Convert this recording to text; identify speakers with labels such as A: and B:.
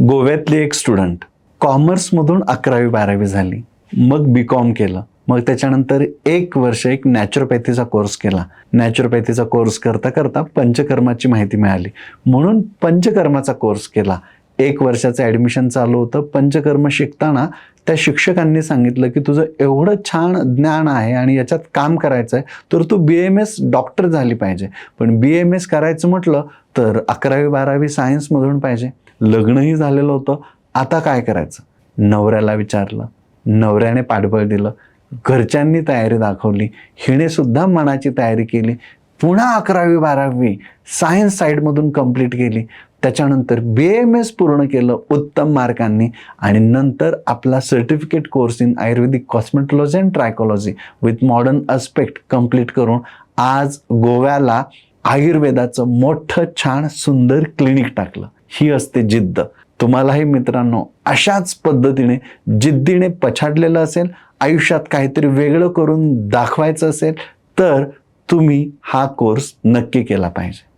A: गोव्यातली एक स्टुडंट कॉमर्समधून 11वी-12वी झाली, मग बी.कॉम केलं, मग त्याच्यानंतर 1 वर्ष एक नॅचरोपॅथीचा कोर्स केला. नॅचरोपॅथीचा कोर्स करता करता पंचकर्माची माहिती मिळाली म्हणून पंचकर्माचा कोर्स केला. 1 वर्षाचं ॲडमिशन चालू होतं. पंचकर्म शिकताना त्या शिक्षकांनी सांगितलं की तुझं एवढं छान ज्ञान आहे आणि याच्यात काम करायचं आहे तर तू BAMS डॉक्टर झाली पाहिजे. पण BAMS करायचं म्हटलं तर 11वी-12वी सायन्समधून पाहिजे. लग्नही झालेलं होतं. आता काय करायचं? नवऱ्याला विचारलं. नवऱ्याने पाठबळ दिलं. घरच्यांनी तयारी दाखवली. हिने सुद्धा मनाची तयारी केली. पुन्हा 11वी-12वी सायन्स साईडमधून कंप्लीट केली. त्याच्यानंतर BAMS पूर्ण केलं उत्तम मार्कांनी आणि नंतर आपला certificate course in ayurvedic cosmetology and trichology with modern aspect complete करून आज गोव्याला आयुर्वेदाचं मोठं छान सुंदर क्लिनिक टाकलं. ही असते जिद्द. तुम्हालाही मित्रांनो अशाच पद्धतीने जिद्दीने पछाडलेलं असेल, आयुष्यात काहीतरी वेगळं करून दाखवायचं असेल तर तुम्ही हा कोर्स नक्की केला पाहिजे.